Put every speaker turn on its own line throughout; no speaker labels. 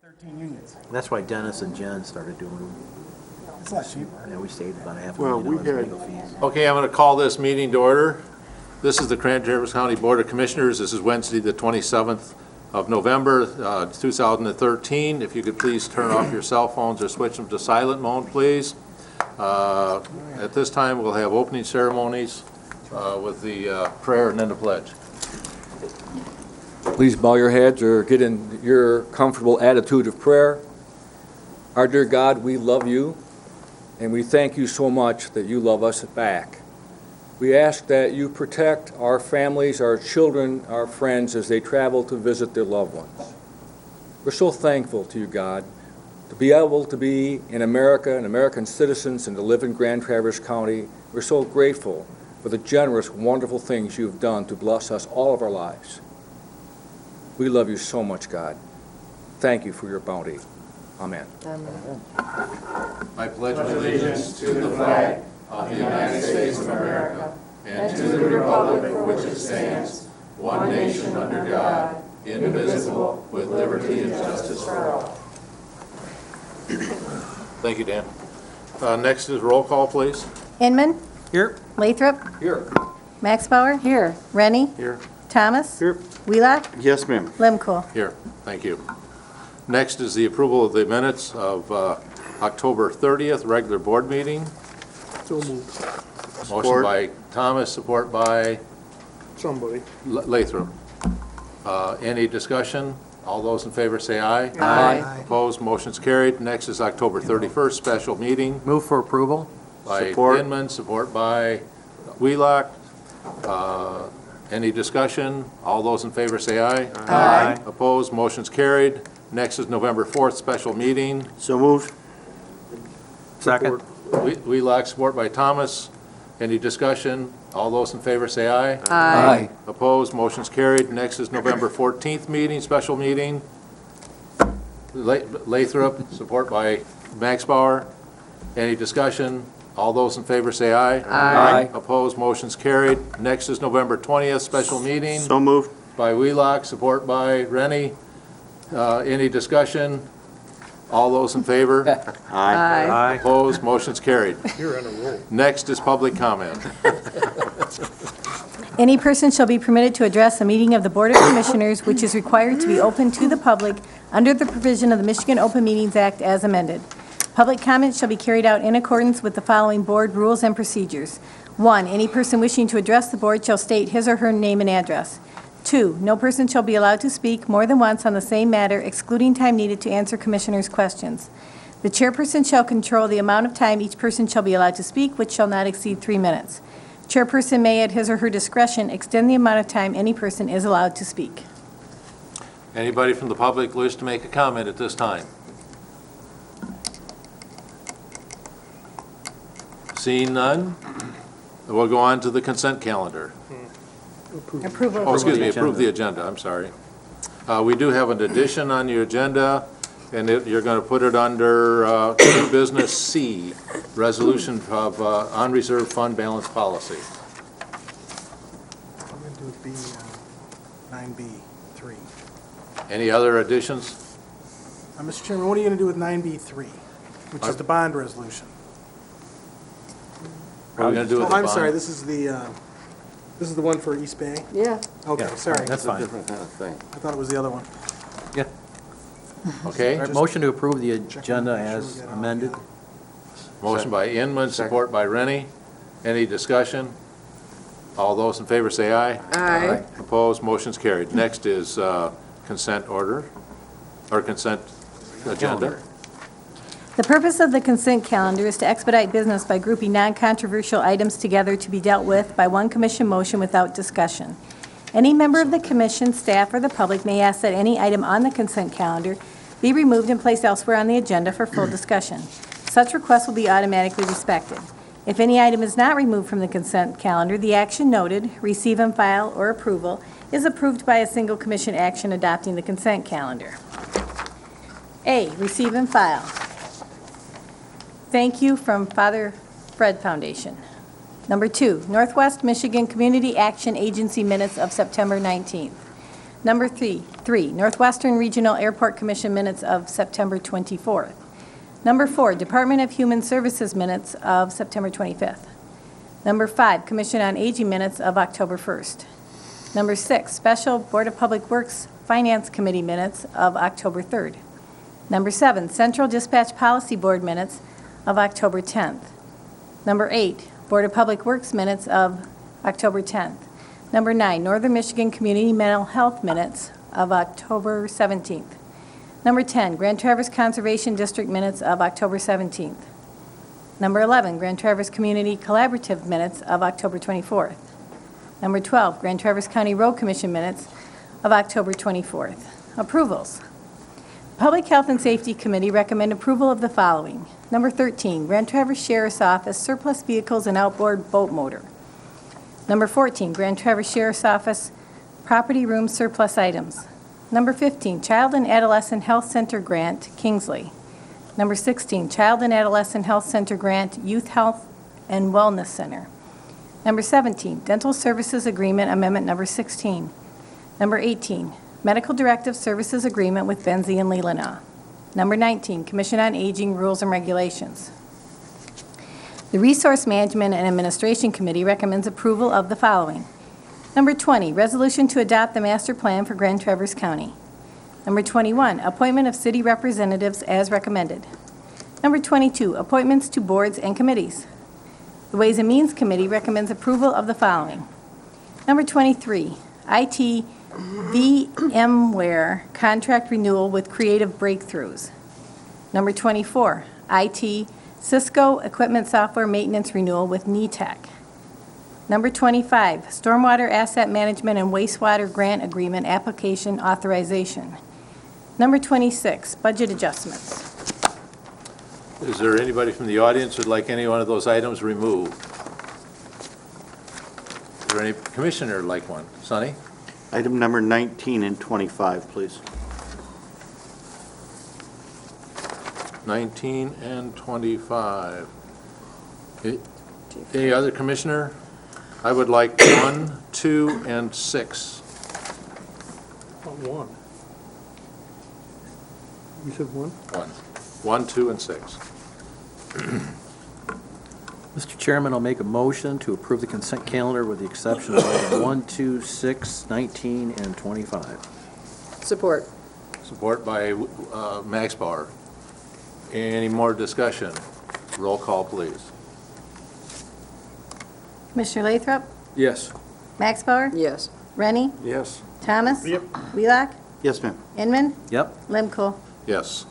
13 unions.
That's why Dennis and Jen started doing them.
It's a lot cheaper.
And we saved about
Well, we
$500,000 in
had-
legal fees.
Okay, I'm going to call this meeting to order. This is the Traverse County Board of Commissioners. This is Wednesday, the 27th of November, 2013. If you could please turn off your cell phones or switch them to silent mode, please. At this time, we'll have opening ceremonies with the prayer and then the pledge.
Please bow your heads or get in your comfortable attitude of prayer. Our dear God, we love you, and we thank you so much that you love us back. We ask that you protect our families, our children, our friends as they travel to visit their loved ones. We're so thankful to you, God, to be able to be in America and American citizens and to live in Grand Traverse County. We're so grateful for the generous, wonderful things you've done to bless us all of our lives. We love you so much, God. Thank you for your bounty. Amen.
I pledge allegiance to the flag of the United States of America and to the republic for which it stands, one nation under God, indivisible, with liberty and justice for all. Thank you, Dan. Next is roll call, please.
Inman.
Here.
Lathrop.
Here.
Maxbauer. Here. Rennie.
Here.
Thomas.
Here.
Wheelock.
Yes, ma'am.
Lemko.
Here, thank you. Next is the approval of the minutes of October 30th, regular board meeting.
So moved.
Motion by Thomas, support by
Somebody.
Lathrop. Any discussion? All those in favor say aye.
Aye.
Opposed, motion's carried. Next is October 31st, special meeting
Move for approval.
by
Support.
Inman, support by Wheelock. Any discussion? All those in favor say aye.
Aye.
Opposed, motion's carried. Next is November 4th, special meeting.
So moved.
Second.
Wheelock, support by Thomas. Any discussion? All those in favor say aye.
Aye.
Opposed, motion's carried. Next is November 14th meeting, special meeting. Lathrop, support by Maxbauer. Any discussion? All those in favor say aye.
Aye.
Opposed, motion's carried. Next is November 20th, special meeting
So moved.
by Wheelock, support by Rennie. Any discussion? All those in favor?
Aye.
Aye.
Opposed, motion's carried.
You're on a roll.
Next is public comment.
Any person shall be permitted to address a meeting of the Board of Commissioners, which is required to be open to the public under the provision of the Michigan Open Meetings Act as amended. Public comment shall be carried out in accordance with the following board rules and procedures. 1, any person wishing to address the board shall state his or her name and address. 2, no person shall be allowed to speak more than once on the same matter, excluding time needed to answer commissioners' questions. The chairperson shall control the amount of time each person shall be allowed to speak, which shall not exceed 3 minutes. Chairperson may, at his or her discretion, extend the amount of time any person is allowed to speak.
Anybody from the public wish to make a comment at this time? Seeing none, we'll go on to the consent calendar.
Approval.
Oh, excuse me,
agenda.
approve the agenda, I'm sorry. We do have an addition on your agenda, and you're going to put it under new business C, resolution of unreserved fund balance policy.
I'm going to do B, 9B3.
Any other additions?
Mr. Chairman, what are you going to do with 9B3, which is the bond resolution?
What are we going to do
Oh,
with the
I'm sorry,
bond?
this is the one for East Bay?
Yeah.
Okay,
Yeah,
sorry.
That's fine.
Different kind of thing.
I thought it was the other one.
Yeah.
Okay,
All right, motion to approve the
Check
agenda
make sure we
as
get all
amended.
together.
motion by Inman, support by Rennie. Any discussion? All those in favor say aye.
Aye.
Opposed, motion's carried. Next is consent order, or consent agenda.
The purpose of the consent calendar is to expedite business by grouping non-controversial items together to be dealt with by one commission motion without discussion. Any member of the commission, staff, or the public may ask that any item on the consent calendar be removed and placed elsewhere on the agenda for full discussion. Such requests will be automatically respected. If any item is not removed from the consent calendar, the action noted, receive and file, or approval, is approved by a single commission action adopting the consent calendar. A, receive and file. Thank you from Father Fred Foundation. Number 2, Northwest Michigan Community Action Agency minutes of September 19th. Number three, Northwestern Regional Airport Commission minutes of September 24th. Number 4, Department of Human Services minutes of September 25th. Number 5, Commission on Aging minutes of October 1st. Number 6, Special Board of Public Works Finance Committee minutes of October 3rd. Number 7, Central Dispatch Policy Board minutes of October 10th. Number 8, Board of Public Works minutes of October 10th. Number 9, Northern Michigan Community Mental Health minutes of October 17th. Number 10, Grand Traverse Conservation District minutes of October 17th. Number 11, Grand Traverse Community Collaborative minutes of October 24th. Number 12, Grand Traverse County Road Commission minutes of October 24th. Approvals. Public Health and Safety Committee recommend approval of the following. Number 13, Grand Traverse Sheriff's Office surplus vehicles and outboard boat motor. Number 14, Grand Traverse Sheriff's Office property room surplus items. Number 15, Child and Adolescent Health Center Grant, Kingsley. Number 16, Child and Adolescent Health Center Grant, Youth Health and Wellness Center. Number 17, Dental Services Agreement Amendment Number 16. Number 18, Medical Directive Services Agreement with Benzie and Leelanau. Number 19, Commission on Aging Rules and Regulations. The Resource Management and Administration Committee recommends approval of the following. Number 20, resolution to adopt the master plan for Grand Traverse County. Number 21, appointment of city representatives as recommended. Number 22, appointments to boards and committees. The Ways and Means Committee recommends approval of the following. Number 23, IT VMware contract renewal with Creative Breakthroughs. Number 24, IT Cisco equipment software maintenance renewal with NETEC. Number 25, Stormwater Asset Management and Wastewater Grant Agreement Application Authorization. Number 26, Budget Adjustments.
Is there anybody from the audience who'd like any one of those items removed? Is there any commissioner like one? Sonny?
Item number 19 and 25, please.
19 and 25. Any other commissioner? I would like 1, 2, and 6.
One. You said one?
1, 2, and 6.
Mr. Chairman, I'll make a motion to approve the consent calendar with the exception of item 1, 2, 6, 19, and 25.
Support.
Support by Max Bauer. Any more discussion? Roll call, please.
Commissioner Lathrop,
Yes.
Max Bauer,
Yes.
Rennie,
Yes.
Thomas.
Yep.
Wheelock,
Yes, ma'am.
Inman,
Yep.
Lemko.
Yes.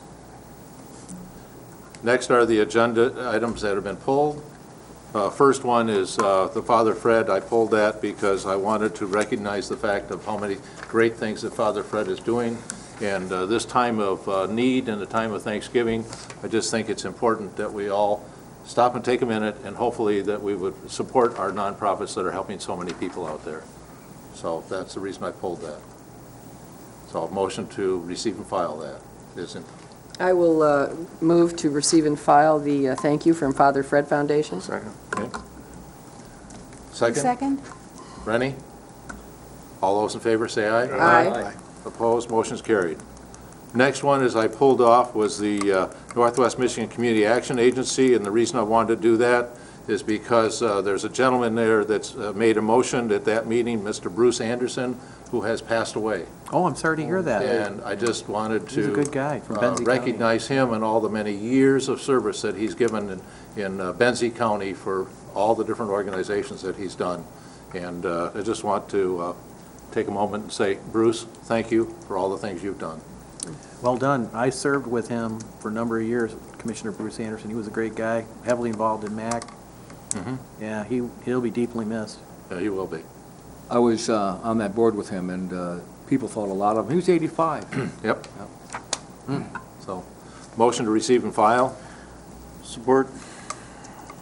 Next are the agenda items that have been pulled. First one is the Father Fred. I pulled that because I wanted to recognize the fact of how many great things that Father Fred is doing. And this time of need and the time of Thanksgiving, I just think it's important that we all stop and take a minute, and hopefully that we would support our nonprofits that are helping so many people out there. So that's the reason I pulled that. So a motion to receive and file that. Isn't
I will move to receive and file the thank you from Father Fred Foundation.
Second.
okay? Second?
Second?
Rennie? All those in favor say aye.
Aye.
Opposed, motion's carried. Next one is I pulled off was the Northwest Michigan Community Action Agency, and the reason I wanted to do that is because there's a gentleman there that's made a motion at that meeting, Mr. Bruce Anderson, who has passed away.
Oh, I'm sorry to hear that.
And I just wanted to
He's a good guy from Benzie County.
recognize him and all the many years of service that he's given in Benzie County for all the different organizations that he's done. And I just want to take a moment and say, Bruce, thank you for all the things you've done.
Well done. I served with him for a number of years, Commissioner Bruce Anderson. He was a great guy, heavily involved in MAC. Yeah, he'll be deeply missed.
Yeah, he will be.
I was on that board with him, and people thought a lot of him. He was 85.
Yep. So, motion to receive and file.
Support.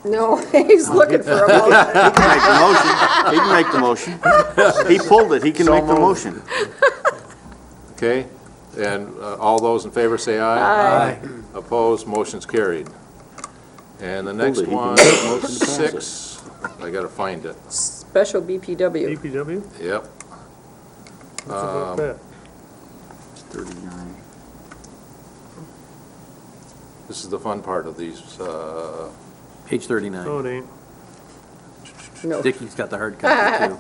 No, he's looking for a motion.
He can make the motion. He can make the motion. He pulled it. He can make the motion.
Okay, and all those in favor say aye.
Aye.
Opposed, motion's carried. And the next
He can
one,
make the motion to pass it.
6, I gotta find it.
Special BPW.
DPW?
Yep.
What's about that?
39.
This is the fun part of these.
Page 39.
No, it ain't.
No.
Dickie's got the hard copy, too.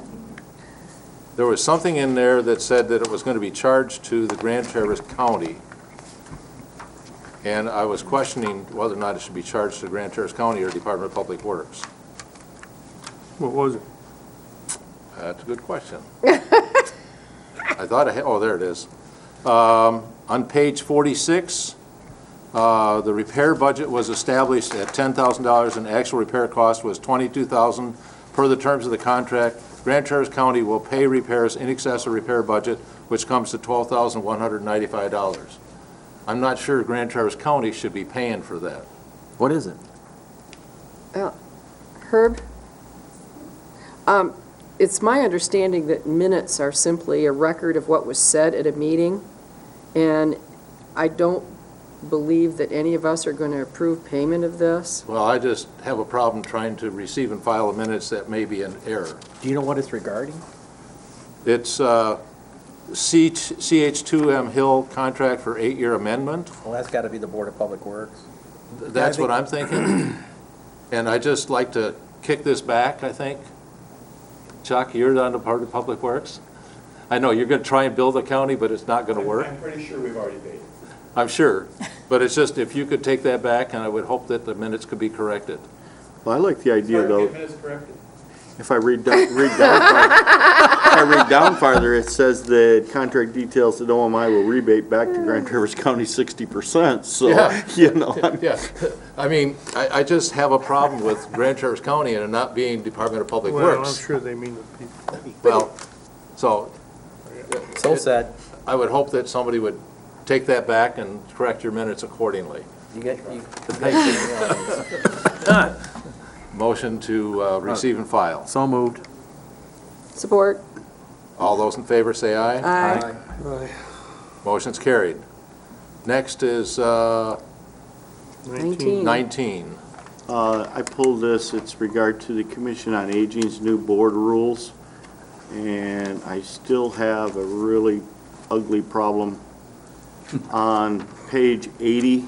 There was something in there that said that it was going to be charged to the Grand Traverse County. And I was questioning whether or not it should be charged to Grand Traverse County or Department of Public Works.
What was it?
That's a good question. I thought I had, oh, there it is. On page 46, the repair budget was established at $10,000 and actual repair cost was $22,000 per the terms of the contract. Grand Traverse County will pay repairs in excess of repair budget, which comes to $12,195. I'm not sure Grand Traverse County should be paying for that.
What is it?
Herb? It's my understanding that minutes are simply a record of what was said at a meeting, and I don't believe that any of us are going to approve payment of this.
Well, I just have a problem trying to receive and file the minutes that may be an error.
Do you know what it's regarding?
It's CH2M Hill contract for 8-year amendment.
Well, that's got to be the Board of Public Works.
That's what I'm thinking. And I'd just like to kick this back, I think. Chuck, you're on the part of Public Works. I know you're going to try and build a county, but it's not going to work.
I'm pretty sure we've already paid.
I'm sure. But it's just, if you could take that back, and I would hope that the minutes could be corrected.
Well, I like the idea, though,
Minutes corrected.
if I read down farther, it says the contract details that OMI will rebate back to Grand Traverse County 60%, so,
Yeah.
you know,
Yeah, I mean, I just have a problem with Grand Traverse County and it not being Department of Public
Well, I'm
Works.
sure they mean the people.
Well, so
So sad.
I would hope that somebody would take that back and correct your minutes accordingly.
You get, you.
Motion to receive and file.
So moved.
Support?
All those in favor say aye.
Aye.
Aye.
Motion's carried. Next is
19.
19.
I pulled this, it's regard to the Commission on Aging's new board rules, and I still have a really ugly problem. On page 80,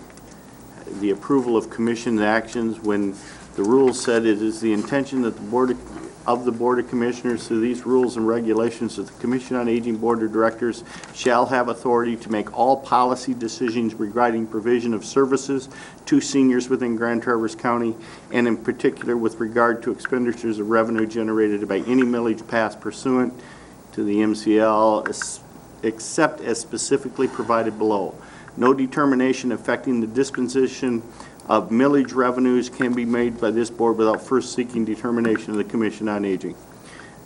the approval of commission actions, when the rules said it is the intention that the Board of Commissioners through these rules and regulations that the Commission on Aging Board of Directors shall have authority to make all policy decisions regarding provision of services to seniors within Grand Traverse County, and in particular with regard to expenditures of revenue generated by any millage passed pursuant to the MCL, except as specifically provided below. No determination affecting the disposition of millage revenues can be made by this board without first seeking determination of the Commission on Aging.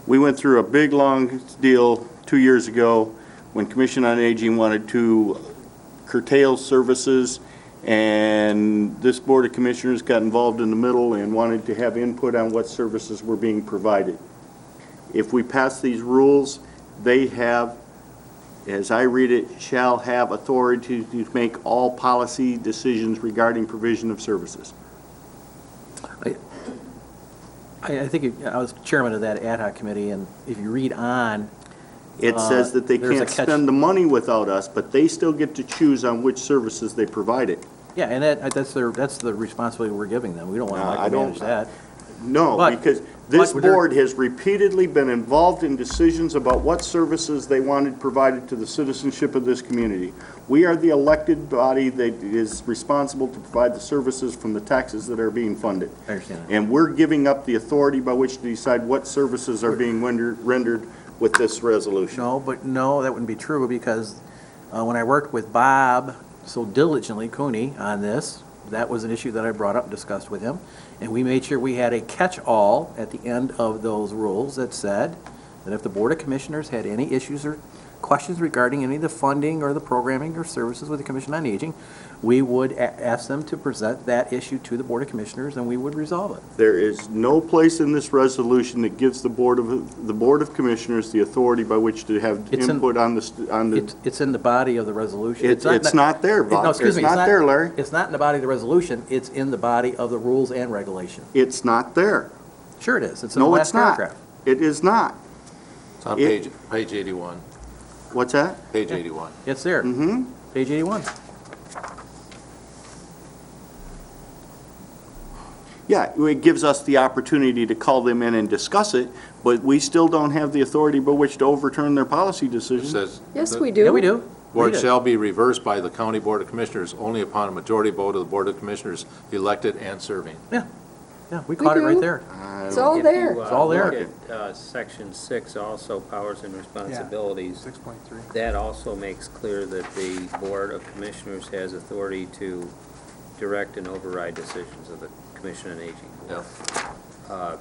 We went through a big, long deal 2 years ago when Commission on Aging wanted to curtail services, and this Board of Commissioners got involved in the middle and wanted to have input on what services were being provided. If we pass these rules, they have, as I read it, shall have authority to make all policy decisions regarding provision of services.
I think I was chairman of that ad hoc committee, and if you read on,
It says that they
there's a
can't
catch-
spend the money without us, but they still get to choose on which services they provide it.
yeah, and that's the responsibility we're giving them. We don't want to
I don't-
micromanage that.
No,
But-
because this
but there-
board has repeatedly been involved in decisions about what services they wanted provided to the citizenship of this community. We are the elected body that is responsible to provide the services from the taxes that are being funded.
I understand that.
And we're giving up the authority by which to decide what services are being rendered with this resolution.
No, that wouldn't be true, because when I worked with Bob so diligently, Cooney, on this, that was an issue that I brought up and discussed with him, and we made sure we had a catch-all at the end of those rules that said that if the Board of Commissioners had any issues or questions regarding any of the funding or the programming or services with the Commission on Aging, we would ask them to present that issue to the Board of Commissioners, and we would resolve it.
There is no place in this resolution that gives the Board of Commissioners the authority by which to have
It's in-
input on the,
It's in the body of the resolution.
It's not there, Bob.
No, excuse
It's
me,
not there, Larry.
It's not in the body of the resolution, it's in the body of the rules and regulation.
It's not there.
Sure it is, it's in the
No,
last
it's not.
paragraph.
It is not.
It's on
It-
page 81.
What's that?
Page 81.
It's there.
Mm-hmm.
Page 81.
Yeah, it gives us the opportunity to call them in and discuss it, but we still don't have the authority by which to overturn their policy
It
decision.
says.
Yes,
the
we do.
Yeah, we do.
Board
Read it.
shall be reversed by the County Board of Commissioners only upon a majority vote of the Board of Commissioners elected and serving.
Yeah, we caught it right
do.
there.
It's all there.
It's all there.
Look at Section 6, also powers and responsibilities.
6.3.
That also makes clear that the Board of Commissioners has authority to direct and override decisions of the Commission on Aging.
Yeah.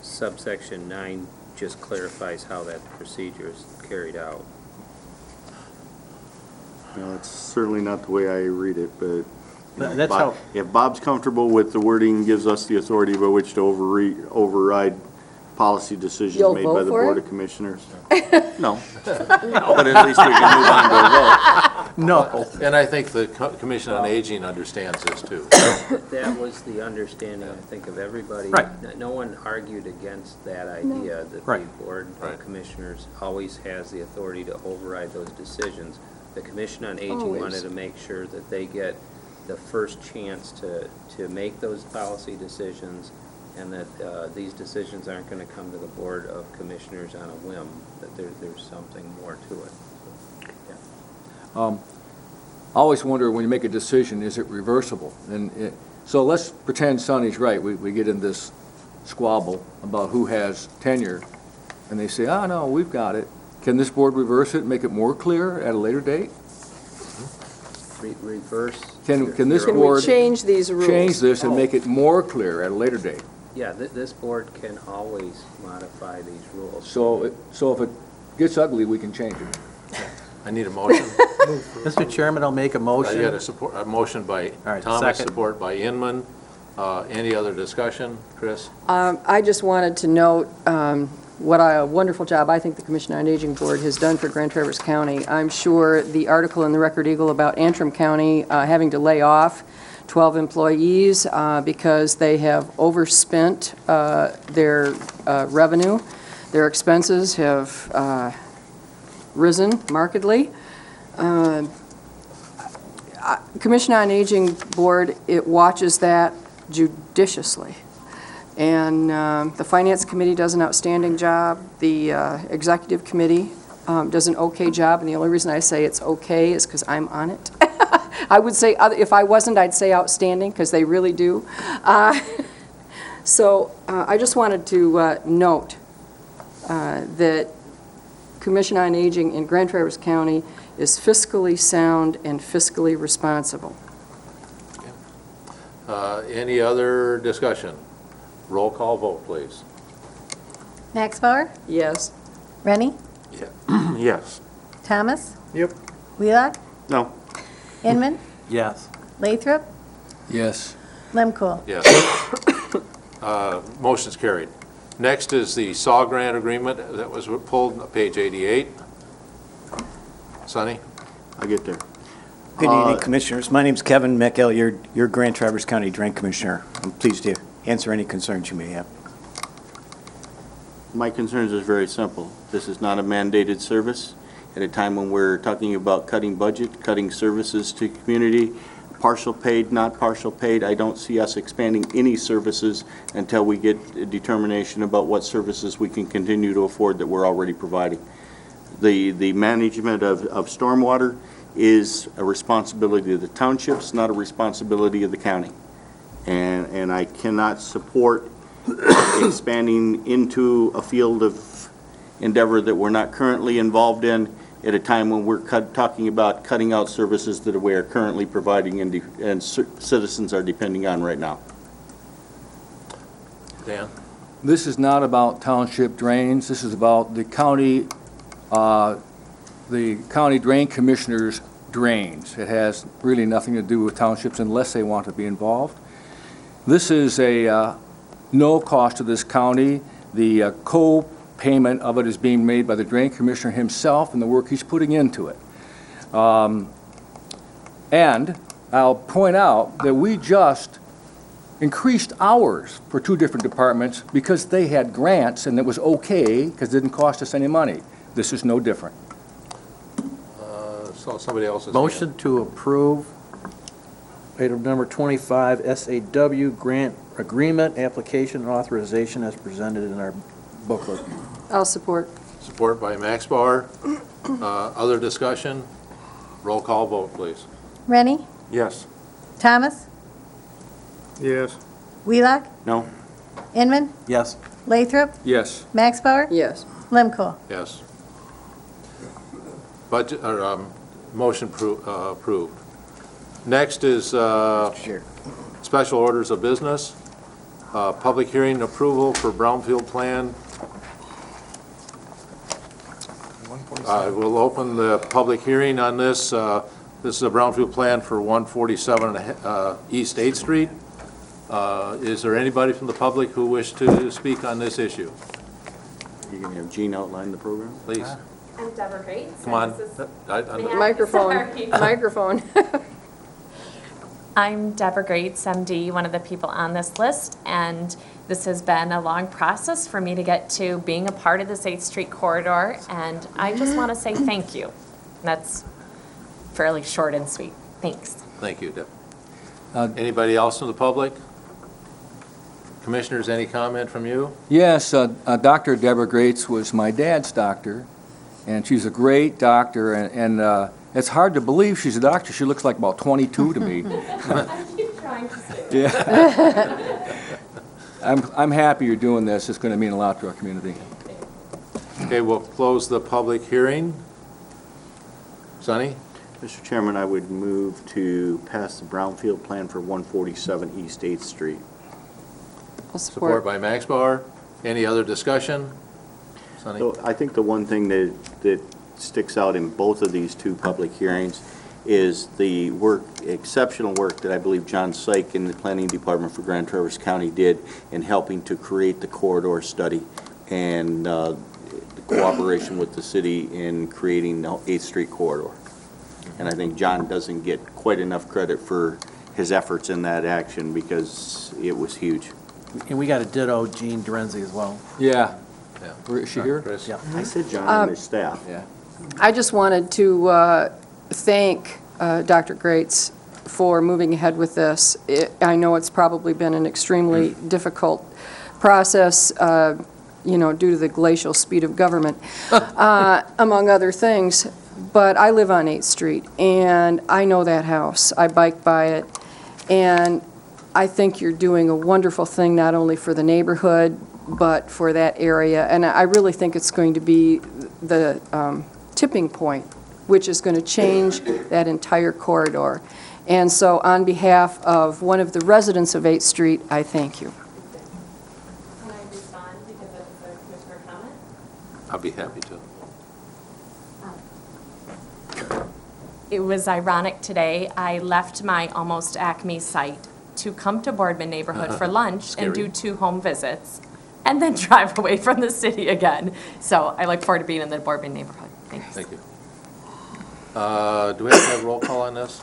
Subsection 9 just clarifies how that procedure is carried out.
No, it's certainly not the way I read it, but
That's how,
if Bob's comfortable with the wording, gives us the authority by which to override policy decisions
You'll
made
vote
by the
for
Board
it?
of Commissioners. No. But at least we can move on to a vote.
no,
And I think the Commission on Aging understands this too.
That was the understanding, I think, of everybody.
Right.
No one argued against that idea, that the
Right.
Board
Right.
of Commissioners always has the authority to override those decisions. The Commission on Aging
Always.
wanted to make sure that they get the first chance to make those policy decisions, and that these decisions aren't going to come to the Board of Commissioners on a whim, that there's something more to it.
I always wonder when you make a decision, is it reversible? So let's pretend Sonny's right. We get in this squabble about who has tenure, and they say, oh, no, we've got it. Can this board reverse it and make it more clear at a later date?
Reverse.
Can this
Can we
board
change these rules?
change this and make it more clear at a later date?
Yeah, this board can always modify these rules.
So if it gets ugly, we can change it.
I need a motion.
Mr. Chairman, I'll make a
I
motion.
got a motion by
right,
Thomas,
second.
support by Inman. Any other discussion? Chris?
I just wanted to note what a wonderful job I think the Commission on Aging Board has done for Grand Traverse County. I'm sure the article in the Record Eagle about Antrim County having to lay off 12 employees because they have overspent their revenue. Their expenses have risen markedly. Commission on Aging Board, it watches that judiciously. And the Finance Committee does an outstanding job. The Executive Committee does an okay job, and the only reason I say it's okay is because I'm on it. I would say, if I wasn't, I'd say outstanding, because they really do. So I just wanted to note that Commission on Aging in Grand Traverse County is fiscally sound and fiscally responsible.
Any other discussion? Roll call vote, please.
Max Bauer,
Yes?
Rennie,
Yes.
Thomas,
Yep.
Wheelock,
No.
Inman,
Yes.
Lathrop,
Yes.
Lemkool.
Yes. Motion's carried. Next is the SAW grant agreement that was pulled, page 88. Sonny?
I'll get there.
Good evening, Commissioners. My name's Kevin McEllier, your Grand Traverse County Drain Commissioner. I'm pleased to answer any concerns you may have.
My concerns is very simple. This is not a mandated service. At a time when we're talking about cutting budget, cutting services to community, partial paid, not partial paid, I don't see us expanding any services until we get a determination about what services we can continue to afford that we're already providing. The management of stormwater is a responsibility of the townships, not a responsibility of the county. And I cannot support expanding into a field of endeavor that we're not currently involved in at a time when we're talking about cutting out services that we are currently providing and citizens are depending on right now.
Dan?
This is not about township drains. This is about the county drain commissioners' drains. It has really nothing to do with townships unless they want to be involved. This is a no cost to this county. The co-payment of it is being made by the drain commissioner himself and the work he's putting into it. And I'll point out that we just increased hours for 2 different departments because they had grants and it was okay because it didn't cost us any money. This is no different.
saw somebody else's hand.
Motion to approve item number 25, SAW grant agreement, application, and authorization as presented in our booklet.
I'll support.
Support by Max Bauer. Other discussion? Roll call vote, please.
Rennie?
Yes.
Thomas?
Yes.
Wheelock?
No?
Inman?
Yes.
Lathrop?
Yes.
Max Bauer?
Yes.
Lemko?
Yes. Budget, or, motion approved. Next is, special orders of business. Public hearing approval for Brownfield Plan. I will open the public hearing on this. This is a Brownfield Plan for 147 East 8th Street. Is there anybody from the public who wish to speak on this issue?
You're going to have Gene outline the program?
Please,
I'm Deborah Grates.
come on.
Microphone,
Sorry.
microphone.
I'm Deborah Grates, MD, one of the people on this list, and this has been a long process for me to get to being a part of this 8th Street corridor, and I just want to say thank you. That's fairly short and sweet. Thanks.
Thank you, Deb. Anybody else from the public? Commissioners, any comment from you?
Yes, Dr. Deborah Grates was my dad's doctor, and she's a great doctor, and it's hard to believe she's a doctor. She looks like about 22 to me.
I keep trying to say that.
Yeah. I'm happy you're doing this. It's going to mean a lot to our community.
Okay, we'll close the public hearing. Sonny?
Mr. Chairman, I would move to pass the Brownfield Plan for 147 East 8th Street.
I'll
Support
support.
by Max Bauer. Any other discussion? Sonny?
So I think the one thing that sticks out in both of these two public hearings is the exceptional work that I believe John Syke in the Planning Department for Grand Traverse County did in helping to create the corridor study and the cooperation with the city in creating the 8th Street corridor. And I think John doesn't get quite enough credit for his efforts in that action because it was huge.
And we got a ditto Gene Dorenzi as well.
Yeah.
Yeah.
Is she here?
Chris?
Yeah.
I said John and his staff.
Yeah.
I just wanted to thank Dr. Grates for moving ahead with this. I know it's probably been an extremely difficult process, due to the glacial speed of government, among other things. But I live on 8th Street, and I know that house. I bike by it, and I think you're doing a wonderful thing not only for the neighborhood, but for that area. And I really think it's going to be the tipping point, which is going to change that entire corridor. And so on behalf of one of the residents of 8th Street, I thank you.
Can I respond because it's a commissioner comment?
I'll be happy to.
It was ironic today. I left my almost Acme site to come to Boardman neighborhood for lunch and do 2 home visits, and then drive away from the city again. So I look forward to being in the Boardman neighborhood. Thanks.
Thank you. Do we have to have roll call on this?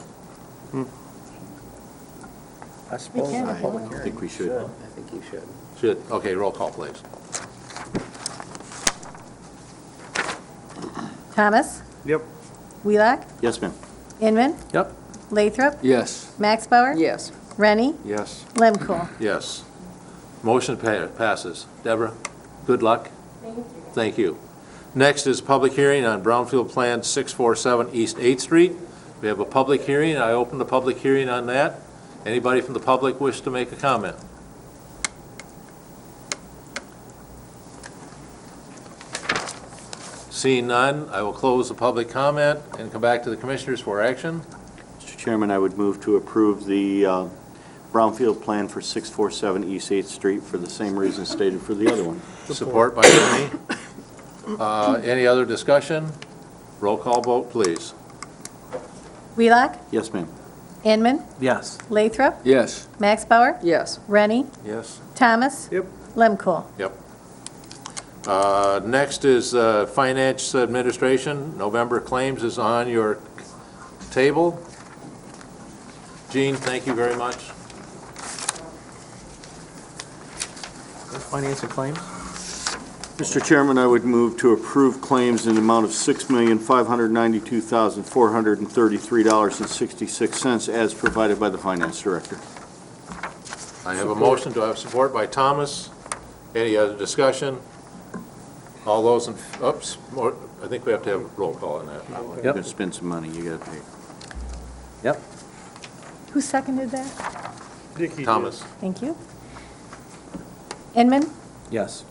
I suppose.
can.
in a public
I
hearing.
think we should.
I think you should.
Should, okay, roll call, please.
Thomas?
Yep.
Wheelock?
Yes, ma'am.
Inman?
Yep.
Lathrop?
Yes.
Max Bauer?
Yes.
Rennie?
Yes.
Lemko?
Yes. Motion passes. Deborah, good luck.
Thank you.
Thank you. Next is public hearing on Brownfield Plan 647 East 8th Street. We have a public hearing. I open the public hearing on that. Anybody from the public wish to make a comment? Seeing none, I will close the public comment and come back to the commissioners for action.
Mr. Chairman, I would move to approve the Brownfield Plan for 647 East 8th Street for the same reasons stated for the other one.
Support by Rennie. Any other discussion? Roll call vote, please.
Wheelock?
Yes, ma'am.
Inman?
Yes.
Lathrop?
Yes.
Max Bauer?
Yes.
Rennie?
Yes.
Thomas?
Yep.
Lemko?
Yep. Next is Finance Administration. November claims is on your table. Gene, thank you very much.
Finance and claims?
Mr. Chairman, I would move to approve claims in the amount of $6,592,433.66 as provided by the Finance Director.
I have a motion. Do I have support by Thomas? Any other discussion? All those in, oops, I think we have to have a roll call on that.
You're going to spend some money, you got to pay.
Yep.
Who seconded that?
Thomas?
Thank you. Inman,
Yes.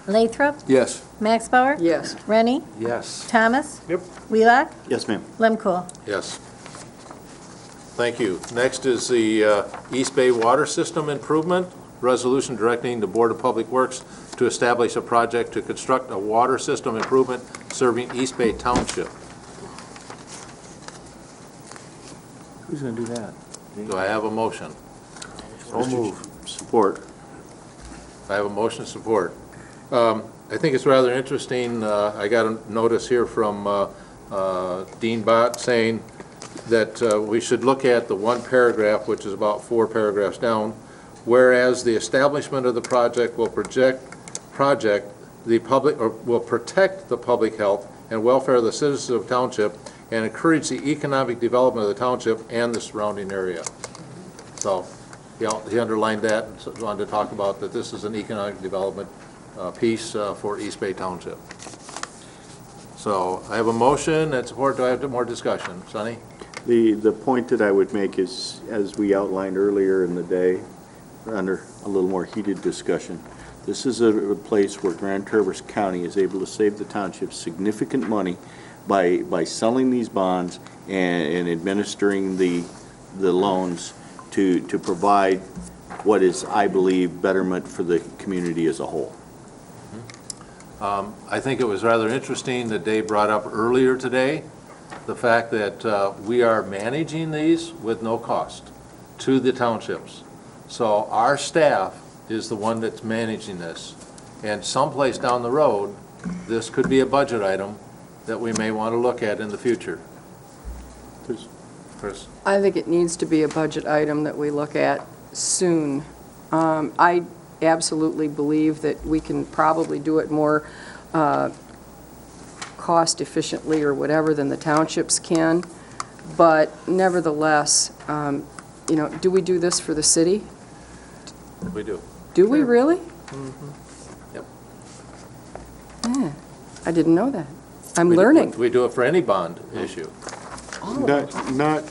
Lathrop,
Yes.
Max Bauer,
Yes.
Rennie,
Yes.
Thomas.
Yep.
Wheelock,
Yes, ma'am.
Lemkool.
Yes. Thank you. Next is the East Bay Water System Improvement Resolution directing the Board of Public Works to establish a project to construct a water system improvement serving East Bay Township.
Who's going to do that?
Do I have a motion?
So move. Support.
I have a motion support. I think it's rather interesting, I got a notice here from Dean Bott saying that we should look at the one paragraph, which is about 4 paragraphs down, whereas the establishment of the project will protect the public health and welfare of the citizens of the township and encourage the economic development of the township and the surrounding area. So he underlined that and wanted to talk about that this is an economic development piece for East Bay Township. So I have a motion and support. Do I have more discussion? Sonny?
The point that I would make is, as we outlined earlier in the day, under a little more heated discussion, this is a place where Grand Traverse County is able to save the township significant money by selling these bonds and administering the loans to provide what is, I believe, betterment for the community as a whole.
I think it was rather interesting that Dave brought up earlier today the fact that we are managing these with no cost to the townships. So our staff is the one that's managing this. And someplace down the road, this could be a budget item that we may want to look at in the future. Chris?
I think it needs to be a budget item that we look at soon. I absolutely believe that we can probably do it more cost efficiently or whatever than the townships can. But nevertheless, do we do this for the city?
We do.
Do we really?
Yep.
Yeah, I didn't know that. I'm learning.
We do it for any bond issue.
Not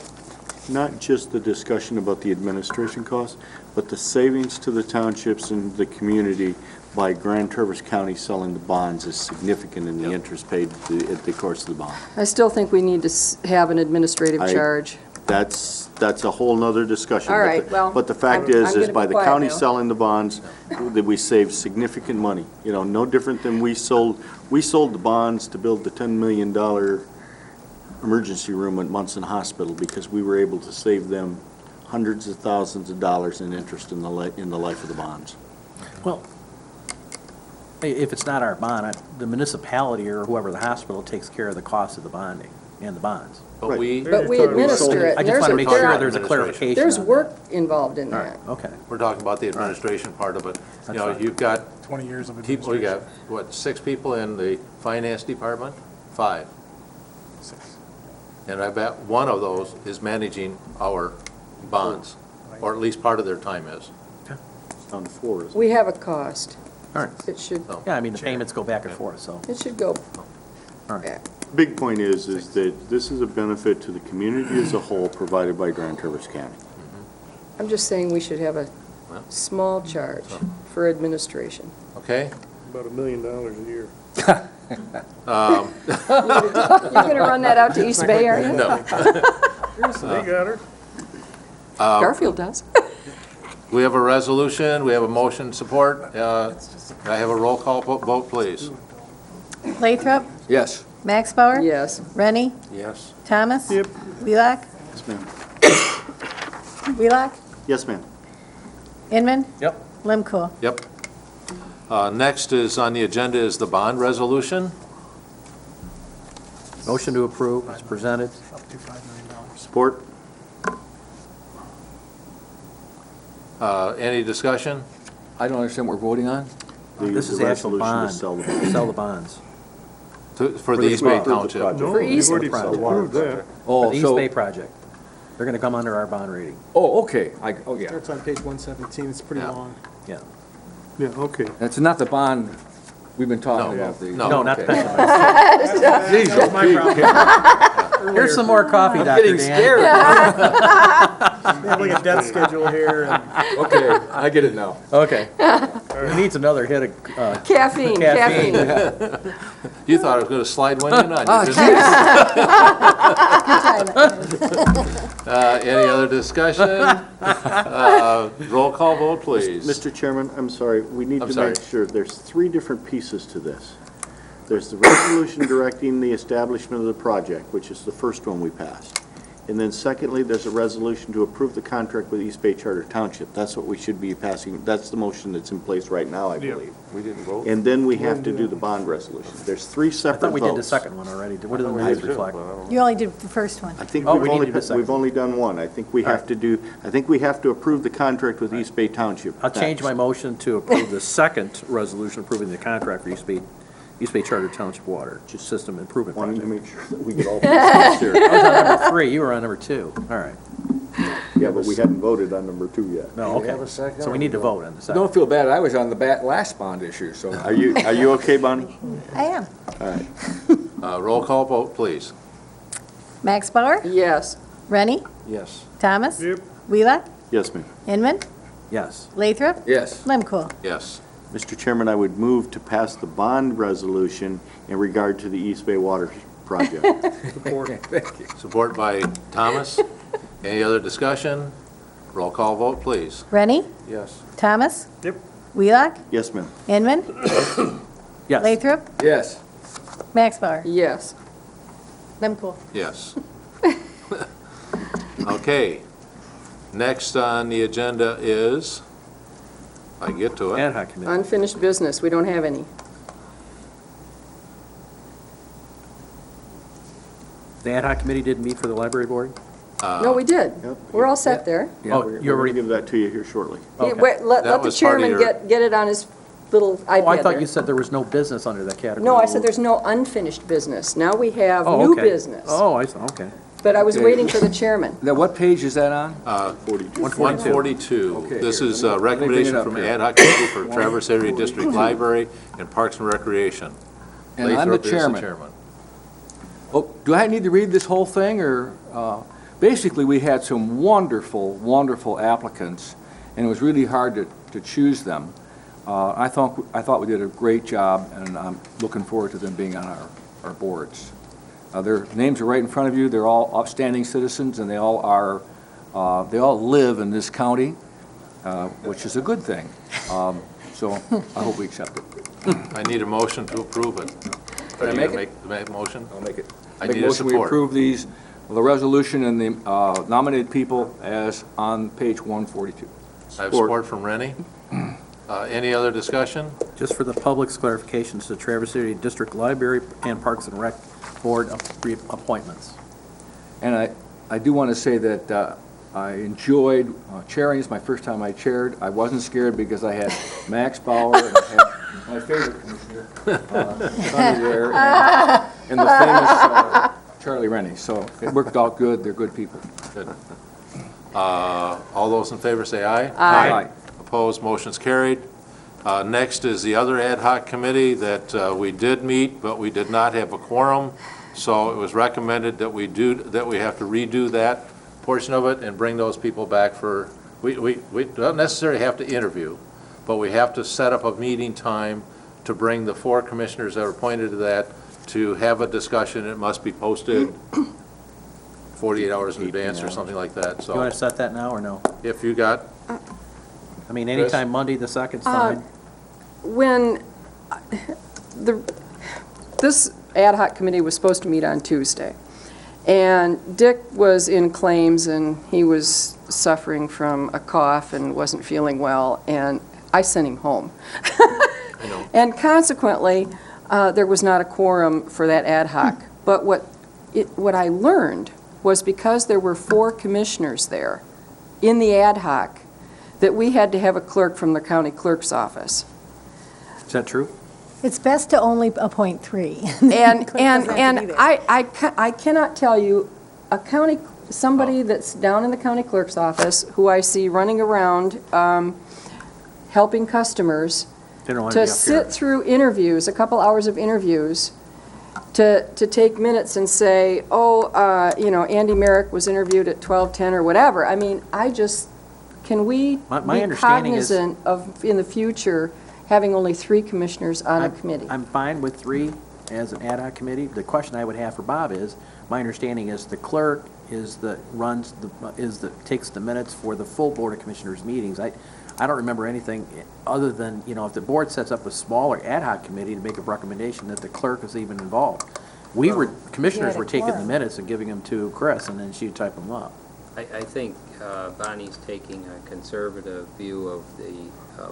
just the discussion about the administration costs, but the savings to the townships and the community by Grand Traverse County selling the bonds is significant in the interest paid at the course of the bond.
I still think we need to have an administrative charge.
That's a whole nother discussion.
All right, well,
But the fact
I'm
is
gonna
by
be
the
quiet
county
now.
selling the bonds, that we save significant money. No different than we sold the bonds to build the $10 million emergency room at Munson Hospital because we were able to save them hundreds of thousands of dollars in interest in the life of the bonds.
Well, if it's not our bond, the municipality or whoever the hospital takes care of the cost of the bonding and the bonds.
But
Right.
we,
But we administer it.
I just want to make
There's
sure
a-
there's a clarification.
There's
on that.
work involved in
All
that.
right, okay.
we're talking about the administration part of it.
That's fine.
You've got
20 years of
people, you
administration.
got, what, 6 people in the finance department? 5.
6.
And I bet one of those is managing our bonds, or at least part of their time is.
Down to 4, isn't it?
We have a cost.
All right.
It should,
Yeah, I mean, the payments go back and forth, so.
it should go
All right.
back.
Big point is that this is a benefit to the community as a whole provided by Grand Traverse County.
I'm just saying we should have a small charge for administration.
Okay?
About $1 million a year.
You're going to run that out to East Bay, are you?
No.
They got her.
Garfield does.
We have a resolution, we have a motion support. I have a roll call vote, please.
Lathrop,
Yes.
Max Bauer.
Yes.
Rennie,
Yes.
Thomas.
Yep.
Wheelock,
Yes, ma'am.
Wheelock,
Yes, ma'am.
Inman,
Yep.
Lemkool.
Yep. Next is on the agenda is the bond resolution.
Motion to approve is presented.
Up to $5 million.
Support?
Any discussion?
I don't understand what we're voting on.
This is the actual
resolution to
bond.
sell the bonds.
Sell the bonds.
For the East Bay Township.
No,
For
we've
East-
already
Project.
approved that.
For
Oh,
the East
so,
Bay project. They're going to come under our bond rating.
oh, okay, oh, yeah.
Starts on page 117, it's pretty
Yeah.
long.
Yeah.
Yeah, okay.
That's not the bond we've been talking
No,
about. the-
no.
No, not the
okay.
pension funds.
That was my problem.
Here's some more coffee,
I'm
Dr.
getting
Dan.
scared.
We have like a debt schedule here, and
Okay, I get it now.
Okay. He needs another hit of
Caffeine,
Caffeine.
caffeine.
You thought I was going to slide one in on
Ah,
you.
geez.
Any other discussion? Roll call vote, please.
Mr. Chairman, I'm sorry, we need
I'm
to
sorry.
make sure, there's three different pieces to this. There's the resolution directing the establishment of the project, which is the first one we passed. And then secondly, there's a resolution to approve the contract with East Bay Charter Township. That's what we should be passing, that's the motion that's in place right now, I believe.
We didn't vote.
And then we have to do the bond resolution. There's three
I
separate
thought we did the
votes.
second one already. What do the minutes reflect?
You only did the first one.
I think
Oh,
we've
we need
only,
to do the second
we've only done one. I think we have to do, I think we have to approve the contract with East Bay Township.
I'll change my motion to approve the second resolution approving the contract for East Bay Charter Township Water System Improvement
Wanting to
Project.
make sure that we get all the votes here.
I was on number 3, you were on number 2. All right.
Yeah, but we hadn't voted on number 2 yet.
No,
we have
okay.
a second
So we need to vote on the second.
Don't feel bad, I was on the last bond issue, so.
Are you okay, Bonnie?
I am.
Roll call vote, please.
Max Bauer,
Yes.
Rennie,
Yes.
Thomas,
Yep.
Wheelock,
Yes, ma'am.
Inman,
Yes.
Lathrop,
Yes.
Lemkool.
Yes.
Mr. Chairman, I would move to pass the bond resolution in regard to the East Bay Water Project.
Support by Thomas. Any other discussion? Roll call vote, please.
Rennie,
Yes.
Thomas,
Yep.
Wheelock,
Yes, ma'am.
Inman,
Yes.
Lathrop,
Yes.
Max Bauer.
Yes.
Lemkool.
Yes. Okay. Next on the agenda is, if I get to it,
Ad hoc committee.
Unfinished business, we don't have any.
The ad hoc committee didn't meet for the library board?
No, we did.
Yep.
We're all set there.
Oh,
We're
you
going to
already,
give that to you here shortly.
Yeah,
Okay.
wait, Let
That
the
was part of
chairman
your-
get it on his little iPad
oh, I thought
there.
you said there was no business under that category.
No, I said there's no unfinished business. Now we have
Oh,
new
okay.
business.
Oh, I saw, okay.
But I was
Okay.
waiting for the chairman.
Now, what page is that on?
42.
142.
Okay,
This
here,
is
let
a
me bring it
recommendation
up
from
here.
Ad hoc Committee for Traverse Area District Library and Parks and Recreation.
And I'm the
Lathrop is
chairman. Oh, do I need to read this whole thing, or, basically, we had some wonderful, wonderful applicants, and it was really hard to choose them. I thought we did a great job, and I'm looking forward to them being on our boards. Their names are right in front of you, they're all upstanding citizens, and they all live in this county, which is a good thing. So I hope we accept it.
I need a motion to approve it.
Can I
Are you
make
gonna
it?
make the motion?
I'll make it.
I
Make
need
a
a
motion we
support.
approve the resolution and the nominated people as on page 142.
I have support from Rennie. Any other discussion?
Just for the public's clarifications, the Traverse City District Library and Parks and Rec Board appointments.
And I do want to say that I enjoyed chairing. It's my first time I chaired. I wasn't scared because I had Max Bauer and I had my favorite commissioner, Sonny there, and the famous Charlie Rennie. So it worked out good. They're good people.
Good. All those in favor say aye.
Aye.
Opposed, motion's carried. Next is the other ad hoc committee that we did meet, but we did not have a quorum. So it was recommended that we have to redo that portion of it and bring those people back for, we don't necessarily have to interview, but we have to set up a meeting time to bring the 4 commissioners that are appointed to that to have a discussion. It must be posted 48 hours in advance or something like that.
Do you want
So
to set that now or no?
if you got,
I mean, anytime Monday the 2nd's fine.
When this ad hoc committee was supposed to meet on Tuesday, and Dick was in claims, and he was suffering from a cough and wasn't feeling well, and I sent him home. And consequently, there was not a quorum for that ad hoc. But what I learned was because there were 4 commissioners there in the ad hoc, that we had to have a clerk from the county clerk's office.
Is that true?
It's best to only appoint 3.
And,
Clerk
and,
doesn't have to
and
be there.
I cannot tell you, somebody that's down in the county clerk's office, who I see running around, helping customers,
They don't want to
to
be up here.
sit through interviews, a couple hours of interviews, to take minutes and say, Andy Merrick was interviewed at 12:10 or whatever. I mean, can we
My
be
understanding is-
cognizant of, in the future, having only 3 commissioners on a
I'm-
committee?
I'm fine with 3 as an ad hoc committee. The question I would have for Bob is, my understanding is the clerk takes the minutes for the full Board of Commissioners meetings. I don't remember anything other than, if the board sets up a smaller ad hoc committee to make a recommendation that the clerk is even involved. Commissioners were taking the minutes and giving them to Chris, and then she'd type them up.
I think Bonnie's taking a conservative view of the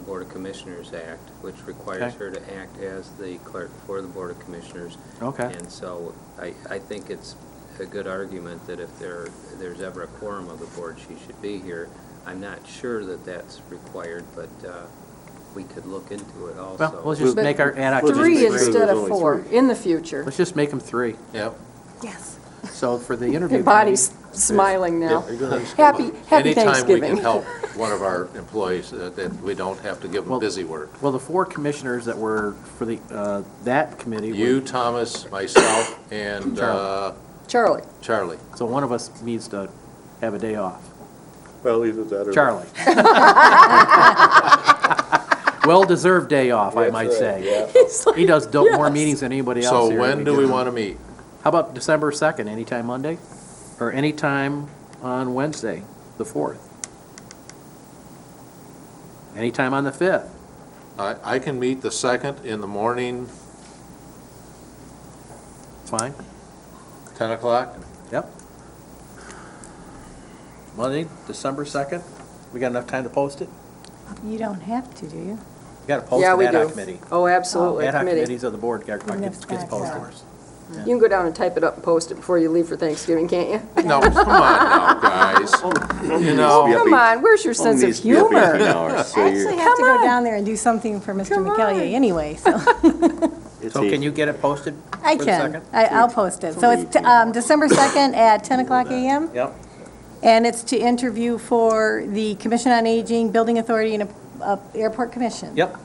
Board of Commissioners Act, which requires
Okay.
her to act as the clerk for the Board of Commissioners.
Okay.
And so I think it's a good argument that if there's ever a quorum of the board, she should be here. I'm not sure that that's required, but we could look into it also.
Well, let's just
But
make our ad hoc.
Well, just
3
make sure
instead
there's
of
only
4,
3.
in the future.
Let's just make them 3.
Yep.
Yes.
So for the interview.
Bonnie's smiling now.
Yeah.
Happy
Anytime we
Thanksgiving.
can help one of our employees, that we don't have to give them
Well-
busy work.
Well, the 4 commissioners that were for that committee.
You, Thomas, myself, and
Charlie.
Charlie.
So one of us needs to have a day off.
Well, either that or.
Charlie. Well-deserved day off, I might say. He does more meetings than anybody else
So
here.
when do we want to meet?
How about December 2nd, anytime Monday? Or anytime on Wednesday, the 4th? Anytime on the 5th?
I can meet the 2nd in the morning,
Fine?
10 o'clock.
Yep. Monday, December 2nd? We got enough time to post it?
You don't have to, do you?
You got to post
Yeah,
an
we
ad hoc
do.
committee.
Oh, absolutely,
Ad hoc
committee.
committees of the board gets
That's
posted.
backwards.
You can go down and type it up and post it before you leave for Thanksgiving, can't you?
No, come on now, guys. You know,
Come on, where's your sense of humor?
I actually have to go down there and do something for Mr. McEllier anyway, so.
So can you get it posted
I
for the
can.
2nd?
I'll post it. So it's December 2nd at 10 o'clock a.m.
Yep.
And it's to interview for the Commission on Aging, Building Authority, and Airport Commission.
Yep.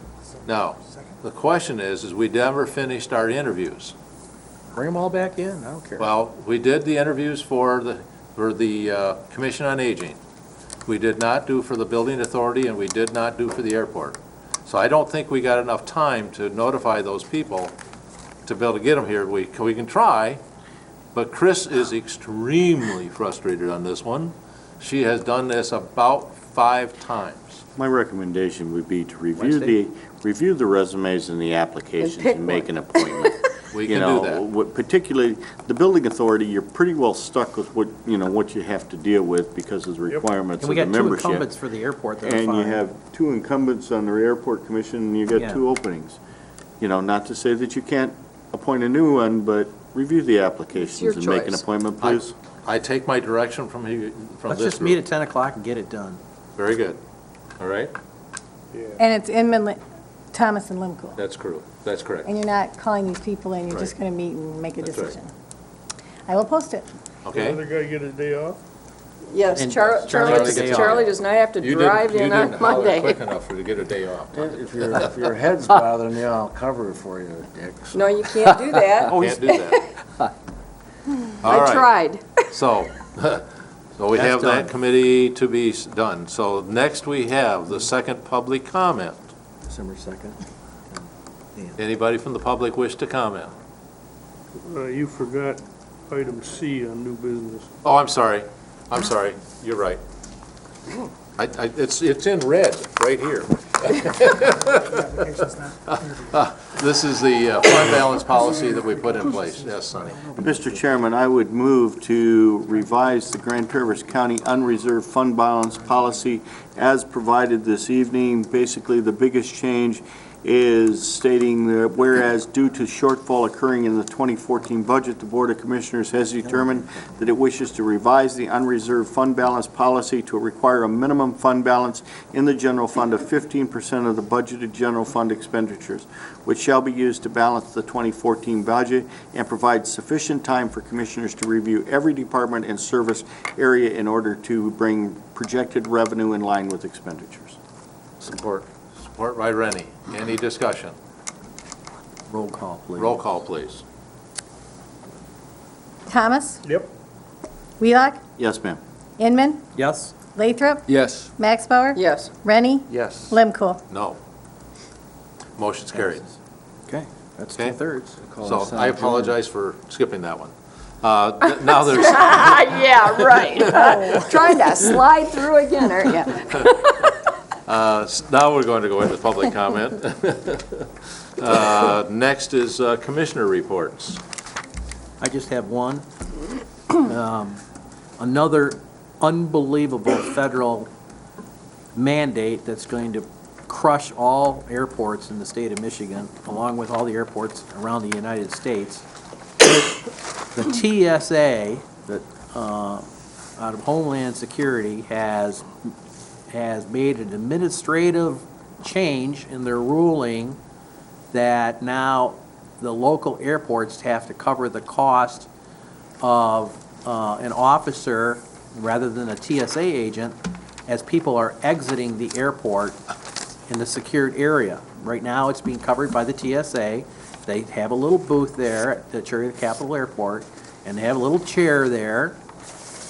now, the question is we never finished our interviews.
Bring them all back in, I don't care.
Well, we did the interviews for the Commission on Aging. We did not do for the Building Authority, and we did not do for the airport. So I don't think we got enough time to notify those people to be able to get them here. We can try, but Chris is extremely frustrated on this one. She has done this about 5 times.
My recommendation would be to
Wednesday?
review the resumes and the applications
pick
and make
one.
an appointment.
We
You
can
know,
do that.
Particularly, the building authority, you're pretty well stuck with what you have to deal with because of the requirements
And
of
we
the
got 2
membership.
incumbents for the airport that are
And you
fine.
have 2 incumbents on the airport commission, and you got
Yeah.
2 openings. Not to say that you can't appoint a new one, but review the applications
your
and make an
choice.
appointment, please.
I take my direction from
Let's
this
just meet
group.
at 10 o'clock and get it done.
Very good. All right?
And it's Inman, Thomas, and Limcool.
That's true. That's correct.
And you're not calling these people in, you're just
Right.
going to meet and make a
That's right.
decision. I will post it.
The
Okay?
other guy get a day off?
Yes,
And
Charlie
Charlie
gets a day off.
Charlie does not have to drive in on
You didn't holler
Monday.
quick enough to get a day off.
If your head's bothering you, I'll cover it for you, Dick.
No, you can't do that.
Can't do that. All
I
right.
tried.
So, we
That's
have
done.
that committee to be done. So next we have the second public comment.
December 2nd.
Anybody from the public wish to comment?
You forgot item C on new business.
Oh, I'm sorry. I'm sorry. You're right. It's in red, right here.
Application's not interviewed.
This is the fund balance policy that we put in place. Yes, Sonny.
Mr. Chairman, I would move to revise the Grand Traverse County unreserved fund balance policy as provided this evening. Basically, the biggest change is stating that whereas due to shortfall occurring in the 2014 budget, the Board of Commissioners has determined that it wishes to revise the unreserved fund balance policy to require a minimum fund balance in the general fund of 15% of the budgeted general fund expenditures, which shall be used to balance the 2014 budget and provide sufficient time for Commissioners to review every department and service area in order to bring projected revenue in line with expenditures.
Support.
Support by Rennie. Any discussion?
Roll call, please.
Roll call, please.
Thomas?
Yep.
Wheelock?
Yes, ma'am.
Inman?
Yes?
Lathrop?
Yes.
Max Bauer?
Yes.
Rennie?
Yes.
Lemko?
No. Motion's carried.
Okay, that's
Okay.
two-thirds.
So I apologize for skipping that one. Now there's,
Yeah, right. Trying to slide through again, aren't you?
now we're going to go into public comment. Next is commissioner reports.
I just have one. Another unbelievable federal mandate that's going to crush all airports in the state of Michigan, along with all the airports around the United States. The TSA, that, out of Homeland Security, has made an administrative change in their ruling that now the local airports have to cover the cost of an officer rather than a TSA agent as people are exiting the airport in the secured area. Right now, it's being covered by the TSA. They have a little booth there at the Cherry Capitol Airport, and they have a little chair there.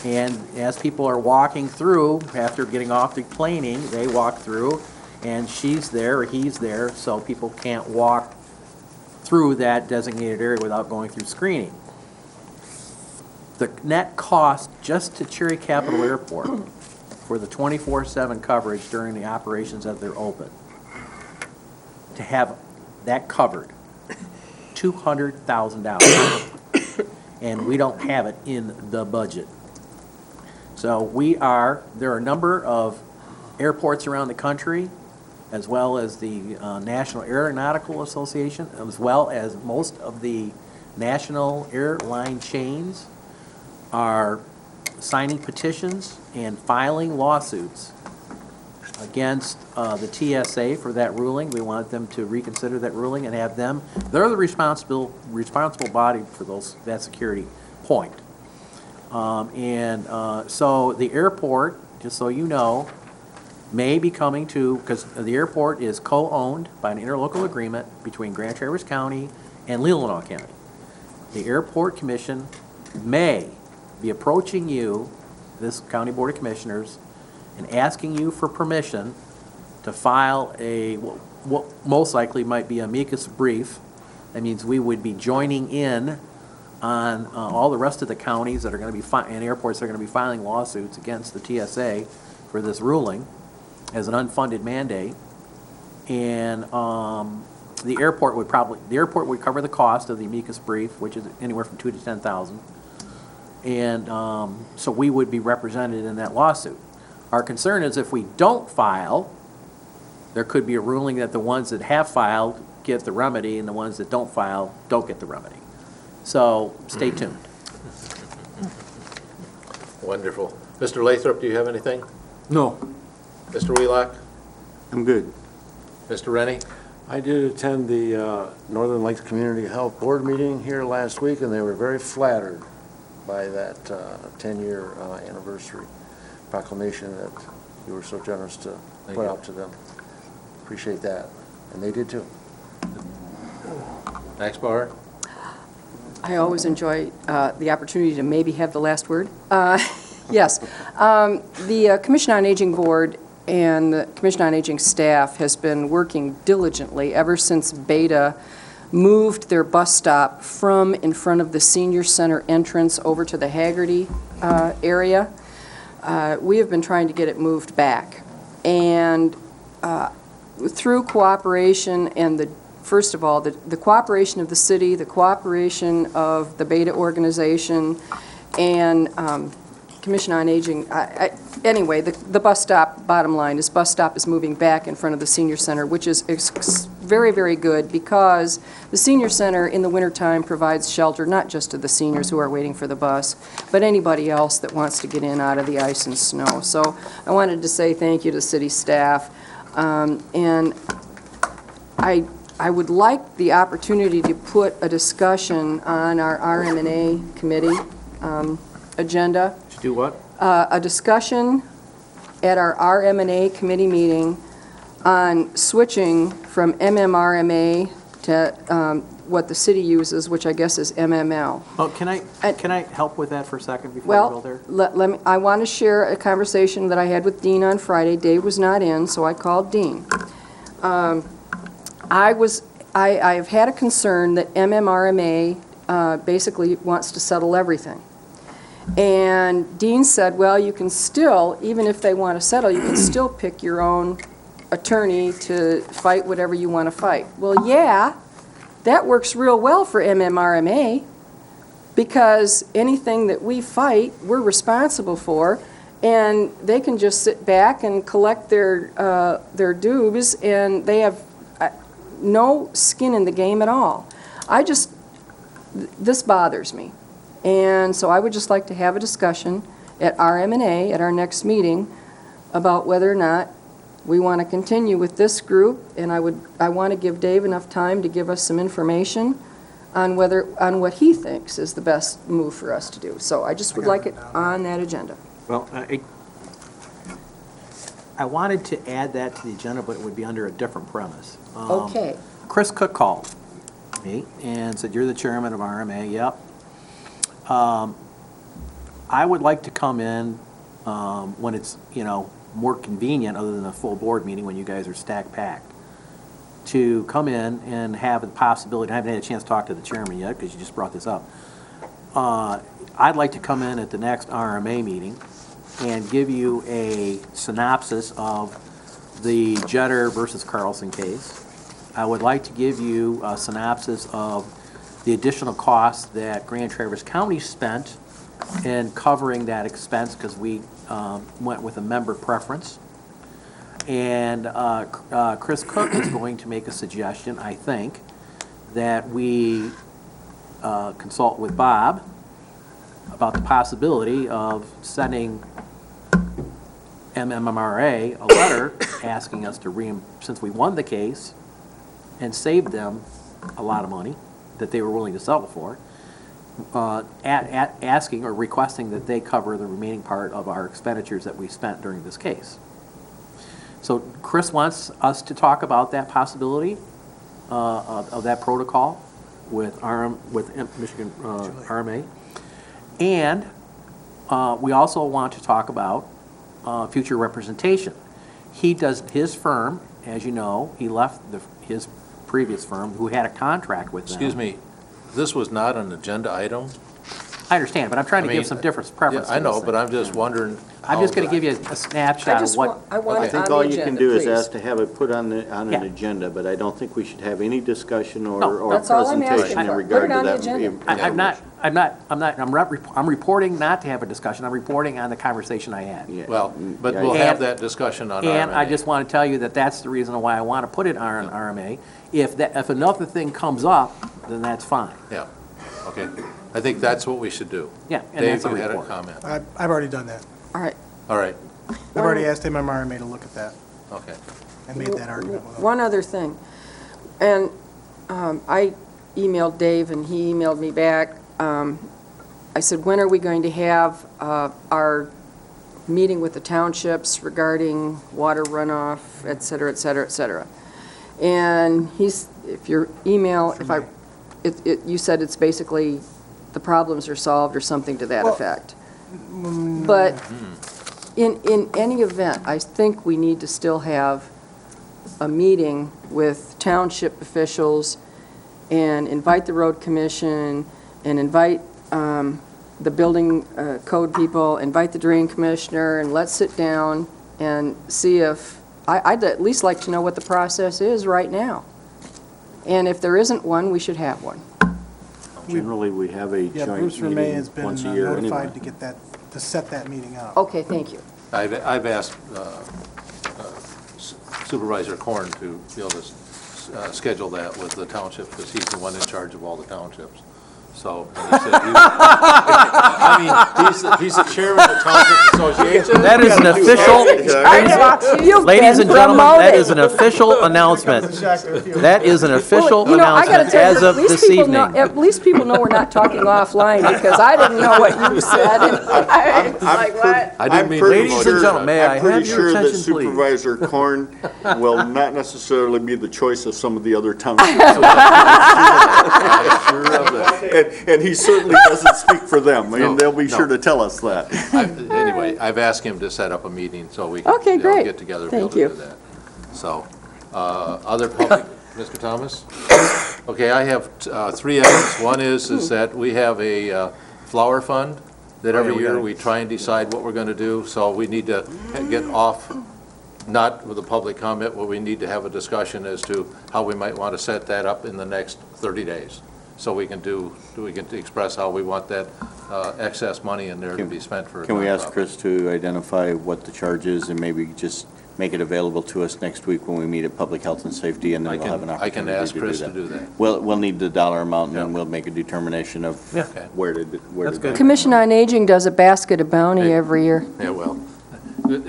And as people are walking through, after getting off the planing, they walk through, and she's there or he's there, so people can't walk through that designated area without going through screening. The net cost just to Cherry Capitol Airport for the 24/7 coverage during the operations that they're open, to have that covered, $200,000. And we don't have it in the budget. So there are a number of airports around the country, as well as the National Aeronautical Association, as well as most of the national airline chains are signing petitions and filing lawsuits against the TSA for that ruling. We want them to reconsider that ruling and have them, they're the responsible body for that security point. So the airport, just so you know, may be coming to, because the airport is co-owned by an interlocal agreement between Grand Traverse County and Leelanau County. The Airport Commission may be approaching you, this County Board of Commissioners, and asking you for permission to file what most likely might be amicus brief. That means we would be joining in on all the rest of the counties that are going to be, and airports that are going to be filing lawsuits against the TSA for this ruling as an unfunded mandate. And the airport would cover the cost of the amicus brief, which is anywhere from $2,000 to $10,000. And so we would be represented in that lawsuit. Our concern is if we don't file, there could be a ruling that the ones that have filed get the remedy and the ones that don't file don't get the remedy. So stay tuned.
Wonderful. Mr. Lathrop, do you have anything?
No.
Mr. Wheelock?
I'm good.
Mr. Rennie?
I did attend the Northern Lakes Community Health Board meeting here last week, and they were very flattered by that 10-year anniversary proclamation that you were so generous to put out to them. Appreciate that. And they did too.
Max Bauer?
I always enjoy the opportunity to maybe have the last word. Yes. The Commission on Aging Board and the Commission on Aging staff has been working diligently ever since Beta moved their bus stop from in front of the Senior Center entrance over to the Haggerty area. We have been trying to get it moved back. And through cooperation and first of all, the cooperation of the city, the cooperation of the Beta organization, and Commission on Aging, anyway, the bus stop, bottom line, is bus stop is moving back in front of the Senior Center, which is very, very good because the senior center in the wintertime provides shelter not just to the seniors who are waiting for the bus, but anybody else that wants to get in out of the ice and snow. So I wanted to say thank you to city staff. And I would like the opportunity to put a discussion on our RM&A committee agenda.
To do what?
A discussion at our RM&A committee meeting on switching from MMRMA to what the city uses, which I guess is MML.
Oh, can I help with that for a second before we go there?
Well, I want to share a conversation that I had with Dean on Friday. Dave was not in, so I called Dean. I've had a concern that MMRMA basically wants to settle everything. And Dean said, well, you can still, even if they want to settle, you can still pick your own attorney to fight whatever you want to fight. Well, yeah, that works real well for MMRMA because anything that we fight, we're responsible for, and they can just sit back and collect their dues, and they have no skin in the game at all. This bothers me. And so I would just like to have a discussion at RM&A at our next meeting about whether or not we want to continue with this group, and I want to give Dave enough time to give us some information on what he thinks is the best move for us to do. So I just would like it on that agenda.
Well, I wanted to add that to the agenda, but it would be under a different premise.
Okay.
Chris Cook called me and said, you're the chairman of RMA. Yep. I would like to come in when it's, more convenient, other than a full board meeting when you guys are stacked packed, to come in and have the possibility. I haven't had a chance to talk to the chairman yet because you just brought this up. I'd like to come in at the next RMA meeting and give you a synopsis of the Jetter versus Carlson case. I would like to give you a synopsis of the additional costs that Grand Traverse County spent in covering that expense because we went with a member preference. And Chris Cook is going to make a suggestion, I think, that we consult with Bob about the possibility of sending MMRA a letter asking us to since we won the case and saved them a lot of money that they were willing to settle for, asking or requesting that they cover the remaining part of our expenditures that we spent during this case. So Chris wants us to talk about that possibility of that protocol with Michigan RMA. And we also want to talk about future representation. He does his firm, as you know, he left his previous firm, who had a contract with them.
Excuse me, this was not an agenda item?
I understand, but I'm trying to give some different preferences.
Yeah, I know, but I'm just wondering.
I'm just going to give you a snapshot of what.
I think all you can do is ask to have it put on an agenda, but I don't think we should have any discussion or
That's all I'm asking
presentation in
for.
regard
Put it
to
on the
that.
agenda.
I'm reporting not to have a discussion. I'm reporting on the conversation I had.
Yeah.
Well, but we'll have that discussion on RMA.
And I just want to tell you that that's the reason why I want to put it on RMA. If another thing comes up, then that's fine.
Yeah, okay. I think that's what we should do.
Yeah, and
Dave,
that's a
you had a
report.
comment.
I've already done that.
All right.
All right,
I've already asked MMRMA to look at that
okay.
and made that argument with them.
One other thing, and I emailed Dave and he emailed me back. I said, when are we going to have our meeting with the townships regarding water runoff, et cetera, et cetera, et cetera? And if your email, you said it's basically the problems are solved or something to that effect. But in any event, I think we need to still have a meeting with township officials and invite the road commission and invite the building code people, invite the drain commissioner, and let's sit down and see if, I'd at least like to know what the process is right now. And if there isn't one, we should have one.
Generally, we have a
Yeah,
joint
Bruce Remay
meeting
has been
once a year anyway.
notified to set that meeting up.
Okay, thank you.
I've asked Supervisor Korn to be able to schedule that with the township, because he's the one in charge of all the townships. So, and he said, I mean, he's the chairman of the Township Association.
That is an official,
You've
ladies
been
and gentlemen, that
promoted.
is an official announcement. That is an official
Well, I gotta
announcement
tell you,
as of this evening.
At least people know we're not talking offline, because I didn't know what you said. And I was like, what?
I didn't mean to
Ladies
promote
and
you.
gentlemen, may I
I'm pretty
have your
sure that
attention, please?
Supervisor Korn will not necessarily be the choice of some of the other townships.
Sure of that.
And he certainly doesn't speak for them, and they'll be sure to tell us that.
Anyway, I've asked him to set up a meeting so we can,
Okay,
you know,
great.
get together and be able
Thank
to
you.
do that. So, other public, Mr. Thomas? Okay, I have 3 items. One is that we have a flower fund that every year we try and decide what we're going to do. So we need to get off, not with a public comment, but we need to have a discussion as to how we might want to set that up in the next 30 days. So we can express how we want that excess money in there to be spent for.
Can we ask
nonprofit.
Chris to identify what the charge is and maybe just make it available to us next week when we meet at Public Health and Safety, and then we'll have an
I
opportunity
can ask
to
Chris
do
to
that.
do that.
We'll need the dollar amount, and then
Yeah.
we'll make a determination of
Yeah.
Okay.
where to
That's good.
Commission on Aging does a basket of bounty every year.
Yeah, well,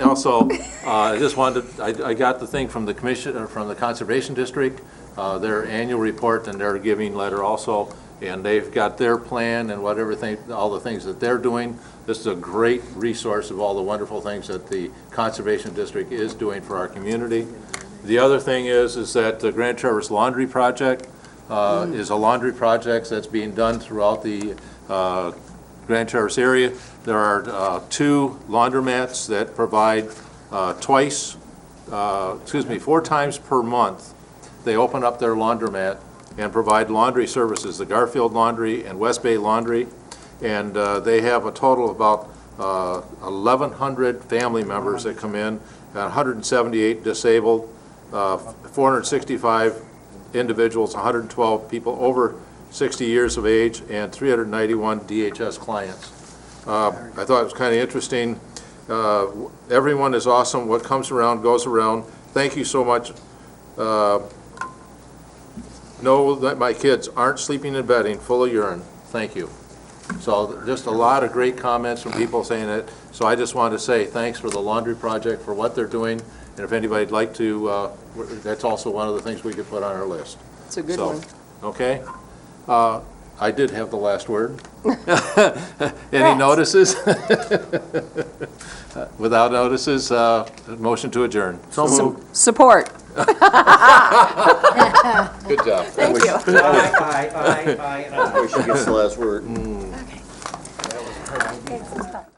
also, I just wanted, I got the thing from the commission, or from the Conservation District, their annual report and their giving letter also, and they've got their plan and whatever thing, all the things that they're doing. This is a great resource of all the wonderful things that the Conservation District is doing for our community. The other thing is that the Grand Traverse Laundry Project is a laundry project that's being done throughout the Grand Traverse area. There are 2 laundromats that provide 4 times per month. They open up their laundromat and provide laundry services, the Garfield Laundry and West Bay Laundry. And they have a total of about 1,100 family members that come in, 178 disabled, 465 individuals, 112 people over 60 years of age, and 391 DHS clients. I thought it was kind of interesting. Everyone is awesome. What comes around goes around. Thank you so much. Know that my kids aren't sleeping in bedding full of urine. Thank you. So just a lot of great comments from people saying it. So I just wanted to say thanks for the laundry project, for what they're doing. And if anybody'd like to, that's also one of the things we could put on our list.
It's a good
So,
one.
okay. I did have the last word. Any notices? Without notices, motion to adjourn.
So moved.
Support.
Good job.
Thank you.
We should get the last word.
Okay, so stop.